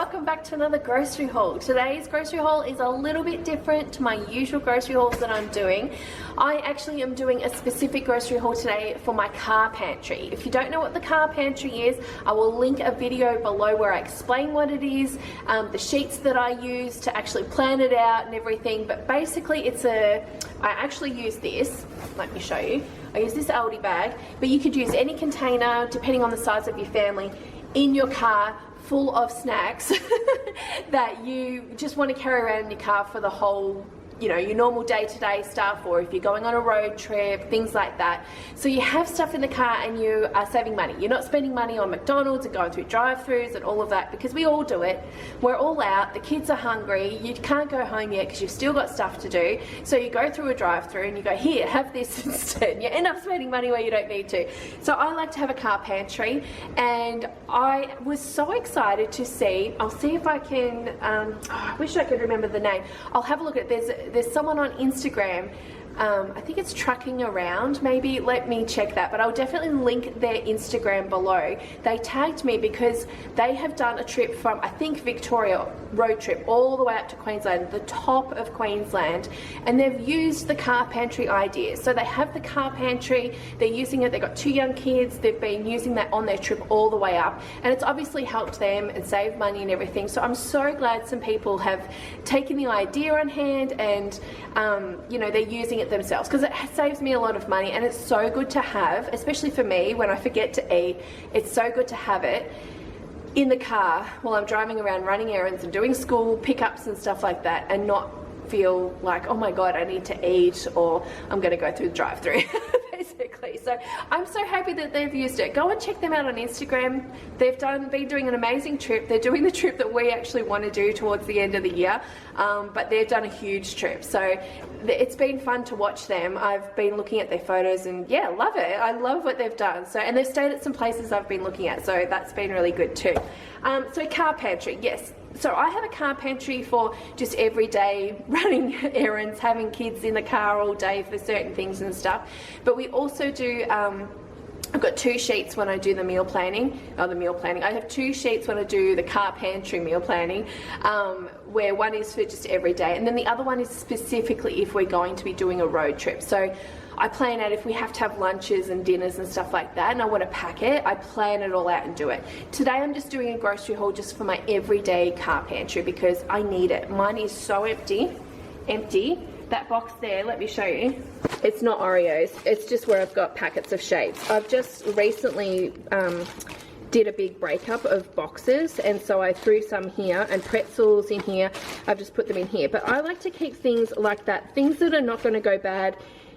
welcome back to another grocery haul. Today's grocery haul is a little bit different to my usual grocery hauls that I'm doing. I actually am doing a specific grocery haul today for my car pantry. If you don't know what the car pantry is, I will link a video below where I explain what it is, the sheets that I use to actually plan it out and everything. But basically I actually use this, let me show you. I use this Aldi bag, but you could use any container depending on the size of your family in your car, full of snacks that you just want to carry around in your car for the whole, you know, your normal day-to-day stuff, or if you're going on a road trip, things like that. So you have stuff in the car and you are saving money. You're not spending money on McDonald's and going through drive-thrus and all of that, because we all do it. We're all out, the kids are hungry, you can't go home yet because you've still got stuff to do. So you go through a drive-thru and you go, here, have this instead. You end up spending money where you don't need to. So I like to have a car pantry, and I was so excited to see, I'll see if I can, I wish I could remember the name. I'll have a look at it. There's someone on Instagram, I think it's Trucking Around, maybe, let me check that, but I'll definitely link their Instagram below. They tagged me because they have done a trip from, I think, Victoria, road trip, all the way up to Queensland, the top of Queensland, and they've used the car pantry idea. So they have the car pantry, they're using it, they've got 2 young kids, they've been using that on their trip all the way up, and it's obviously helped them and saved money and everything. So I'm so glad some people have taken the idea on hand and you know, they're using it themselves, because it saves me a lot of money, and it's so good to have, especially for me when I forget to eat. It's so good to have it in the car while I'm driving around running errands and doing school pickups and stuff like that, and not feel like, oh my god, I need to eat, or I'm going to go through the drive-through basically. So I'm so happy that they've used it. Go and check them out on Instagram. They've been doing an amazing trip. They're doing the trip that we actually want to do towards the end of the year, but they've done a huge trip. So it's been fun to watch them. I've been looking at their photos and yeah, love it. I love what they've done. So, and they've stayed at some places I've been looking at, so that's been really good too. So car pantry, yes. So I have a car pantry for just everyday running errands, having kids in the car all day for certain things and stuff. But we also do, I've got 2 sheets when I do the meal planning, I have 2 sheets when I do the car pantry meal planning, where one is for just every day, and then the other one is specifically if we're going to be doing a road trip. So I plan out if we have to have lunches and dinners and stuff like that, and I want to pack it, I plan it all out and do it. Today I'm just doing a grocery haul just for my everyday car pantry because I need it. Mine is so empty. That box there, let me show you. It's not Oreos, it's just where I've got packets of shapes. I've just recently did a big breakup of boxes, and so I threw some here, and pretzels in here. I've just put them in here. But I like to keep things like that. Things that are not going to go bad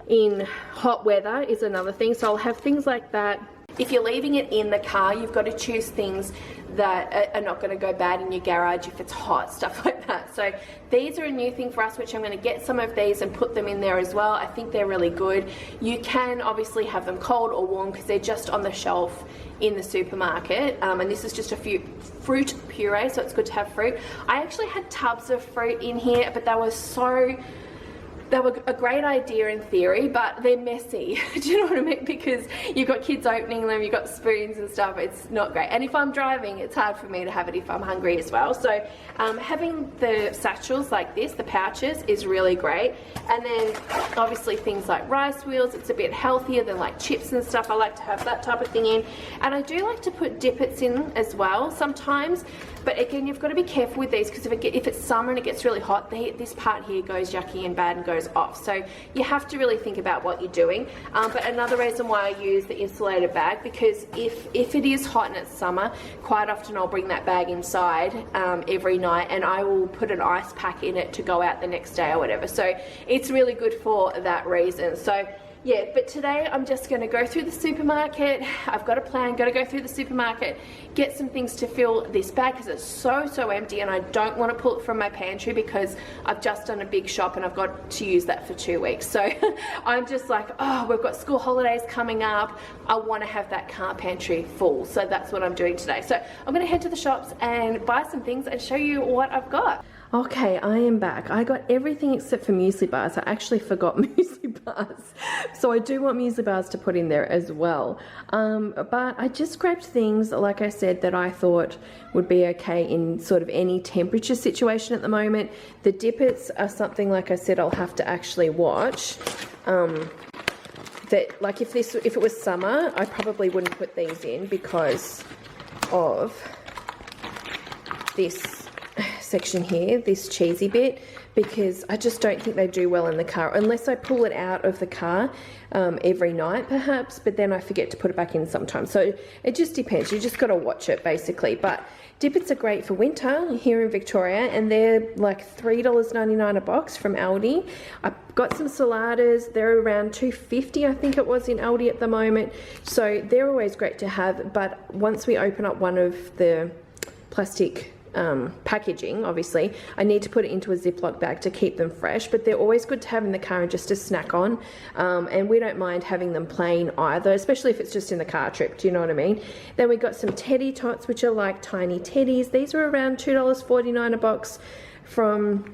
in hot weather is another thing. So I'll have things like that. If you're leaving it in the car, you've got to choose things that are not going to go bad in your garage if it's hot, stuff like that. So these are a new thing for us, which I'm going to get some of these and put them in there as well. I think they're really good. You can obviously have them cold or warm because they're just on the shelf in the supermarket, and this is just a few fruit puree, so it's good to have fruit. I actually had tubs of fruit in here, but they were a great idea in theory, but they're messy. Do you know what I mean? Because you've got kids opening them, you've got spoons and stuff. It's not great. And if I'm driving, it's hard for me to have it if I'm hungry as well. So having the satchels like this, the pouches, is really great. And then obviously things like rice wheels, it's a bit healthier than like chips and stuff. I like to have that type of thing in. And I do like to put dippets in as well sometimes. But again, you've got to be careful with these, because if it's summer and it gets really hot, this part here goes yucky and bad and goes off. So you have to really think about what you're doing. But another reason why I use the insulated bag, because if it is hot and it's summer, quite often I'll bring that bag inside every night, and I will put an ice pack in it to go out the next day or whatever. So it's really good for that reason. So yeah, but today I'm just going to go through the supermarket. I've got a plan, got to go through the supermarket, get some things to fill this bag because it's so empty, and I don't want to pull it from my pantry because I've just done a big shop and I've got to use that for 2 weeks. So I'm just like, oh, we've got school holidays coming up. I want to have that car pantry full. So that's what I'm doing today. So I'm going to head to the shops and buy some things and show you what I've got. Okay, I am back. I got everything except for muesli bars. I actually forgot muesli bars. So I do want muesli bars to put in there as well. But I just grabbed things, like I said, that I thought would be okay in sort of any temperature situation at the moment. The dippets are something, like I said, I'll have to actually watch. That, like, if it was summer, I probably wouldn't put these in because of this section here, this cheesy bit, because I just don't think they do well in the car unless I pull it out of the car every night perhaps, but then I forget to put it back in sometimes. So it just depends. You just got to watch it basically. But dippets are great for winter here in Victoria, and they're like $3.99 a box from Aldi. I've got some saladas. They're around $2.50 I think it was in Aldi at the moment. So they're always great to have, but once we open up one of the plastic packaging, obviously I need to put it into a Ziploc bag to keep them fresh, but they're always good to have in the car and just to snack on, and we don't mind having them plain either, especially if it's just in the car trip, do you know what I mean? Then we got some teddy tots, which are like tiny teddies. These are around $2.49 a box from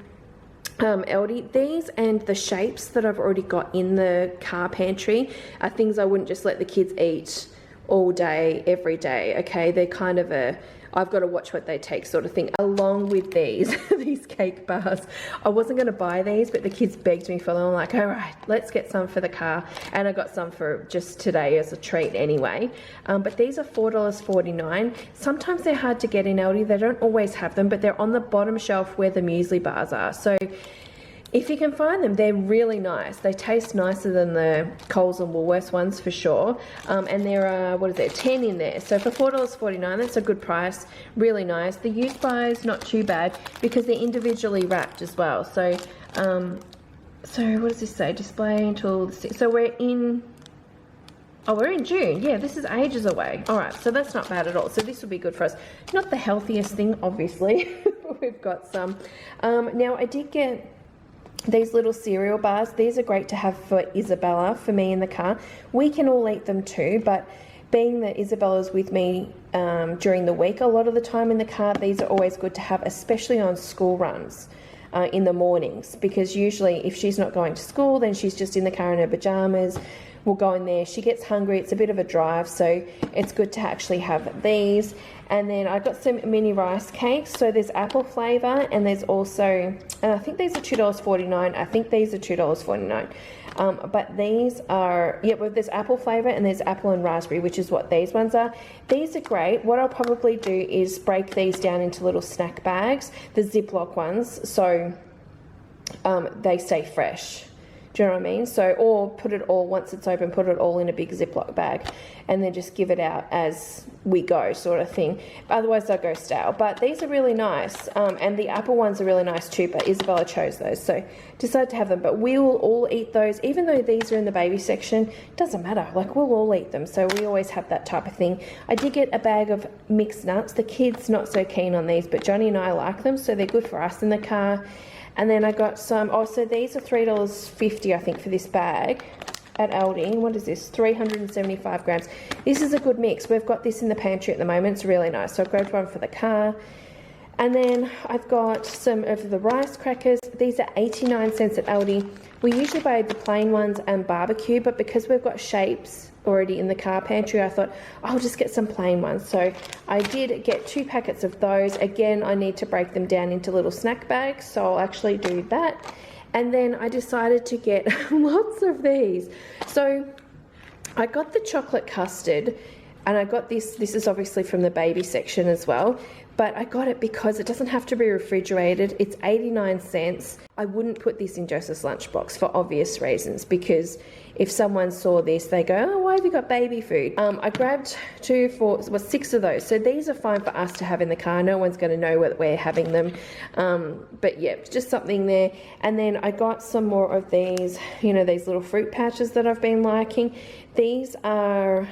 Aldi. These and the shapes that I've already got in the car pantry are things I wouldn't just let the kids eat all day every day. Okay, they're kind of a I've got to watch what they take sort of thing, along with these these cake bars. I wasn't going to buy these, but the kids begged me for them. I'm like, all right, let's get some for the car, and I got some for just today as a treat anyway. But these are $4.49. Sometimes they're hard to get in Aldi. They don't always have them, but they're on the bottom shelf where the muesli bars are. So if you can find them, they're really nice. They taste nicer than the Coles and Woolworths ones for sure. And there are, 10 in there. So for $4.49, that's a good price. Really nice. The used bar is not too bad because they're individually wrapped as well. So, so what does this say? Display until, so we're in June. Yeah, this is ages away. All right, so that's not bad at all. So this will be good for us. Not the healthiest thing, obviously. We've got some. Now, I did get these little cereal bars. These are great to have for Isabella, for me in the car. We can all eat them too, but being that Isabella's with me during the week a lot of the time in the car, these are always good to have, especially on school runs in the mornings, because usually if she's not going to school, then she's just in the car in her pajamas. We'll go in there, she gets hungry, it's a bit of a drive, so it's good to actually have these. And then I got some mini rice cakes. So there's apple flavour, and there's also, and I think these are $2.49. I think these are $2.49. But these are, yeah, well, there's apple flavour and there's apple and raspberry, which is what these ones are. These are great. What I'll probably do is break these down into little snack bags, the Ziploc ones, so they stay fresh. Do you know what I mean? So, or put it all, once it's open, put it all in a big Ziploc bag and then just give it out as we go sort of thing. Otherwise they'll go stale. But these are really nice. And the apple ones are really nice too, but Isabella chose those. So decided to have them. But we will all eat those. Even though these are in the baby section, doesn't matter. Like, we'll all eat them. So we always have that type of thing. I did get a bag of mixed nuts. The kids not so keen on these, but Johnny and I like them. So they're good for us in the car. And then I got some, so these are $3.50 I think for this bag at Aldi. What is this? 375 grams. This is a good mix. We've got this in the pantry at the moment. It's really nice. So I grabbed one for the car. And then I've got some of the rice crackers. These are 89 cents at Aldi. We usually buy the plain ones and barbecue, but because we've got shapes already in the car pantry, I thought I'll just get some plain ones. So I did get 2 packets of those. Again, I need to break them down into little snack bags, so I'll actually do that. And then I decided to get lots of these. So I got the chocolate custard, and I got this is obviously from the baby section as well, but I got it because it doesn't have to be refrigerated. It's 89 cents. I wouldn't put this in Joseph's lunchbox for obvious reasons, because if someone saw this, they go, oh, why have you got baby food? I grabbed 6 of those. So these are fine for us to have in the car. No one's going to know that we're having them. But yeah, just something there. And then I got some more of these, you know, these little fruit pouches that I've been liking. These are,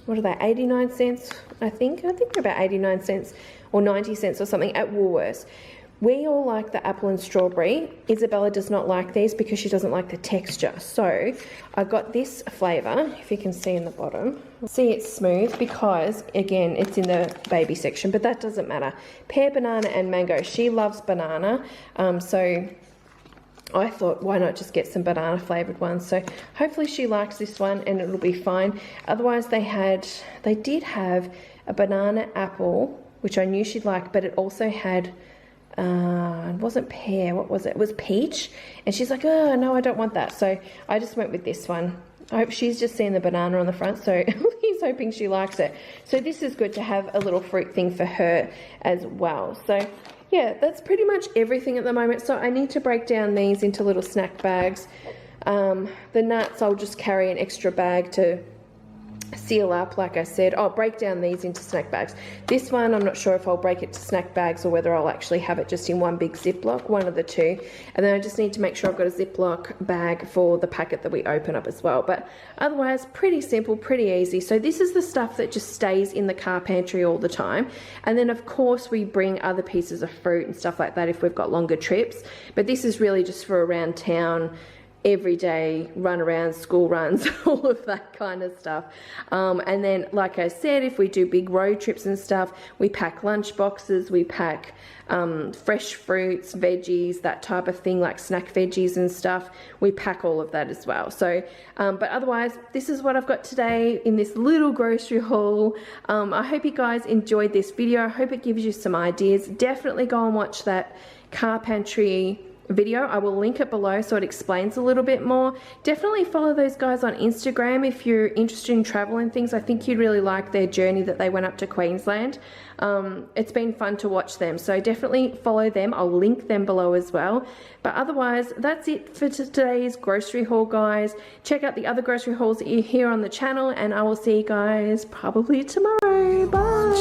what are they, 89 cents, I think? I think they're about 89 cents or 90 cents or something at Woolworths. We all like the apple and strawberry. Isabella does not like these because she doesn't like the texture. So I got this flavour, if you can see in the bottom. See, it's smooth because, again, it's in the baby section, but that doesn't matter. Pear, banana and mango. She loves banana, so I thought, why not just get some banana flavoured ones? So hopefully she likes this one and it'll be fine. Otherwise they did have a banana apple, which I knew she'd like, but it also had it wasn't pear, what was it? It was peach. And she's like, oh, no, I don't want that. So I just went with this one. I hope she's just seen the banana on the front, so he's hoping she likes it. So this is good to have a little fruit thing for her as well. So yeah, that's pretty much everything at the moment. So I need to break down these into little snack bags. The nuts, I'll just carry an extra bag to seal up, like I said. I'll break down these into snack bags. This one, I'm not sure if I'll break it to snack bags or whether I'll actually have it just in one big Ziploc, one of the two. And then I just need to make sure I've got a Ziploc bag for the packet that we open up as well. But otherwise, pretty simple, pretty easy. So this is the stuff that just stays in the car pantry all the time. And then of course we bring other pieces of fruit and stuff like that if we've got longer trips. But this is really just for around town, everyday run around, school runs, all of that kind of stuff. And then, like I said, if we do big road trips and stuff, we pack lunch boxes, we pack fresh fruits, veggies, that type of thing, like snack veggies and stuff. We pack all of that as well. So, but otherwise, this is what I've got today in this little grocery haul. I hope you guys enjoyed this video. I hope it gives you some ideas. Definitely go and watch that car pantry video. I will link it below so it explains a little bit more. Definitely follow those guys on Instagram if you're interested in travel and things. I think you'd really like their journey that they went up to Queensland. It's been fun to watch them, so definitely follow them. I'll link them below as well. But otherwise, that's it for today's grocery haul, guys. Check out the other grocery hauls here on the channel, and I will see you guys probably tomorrow. Bye.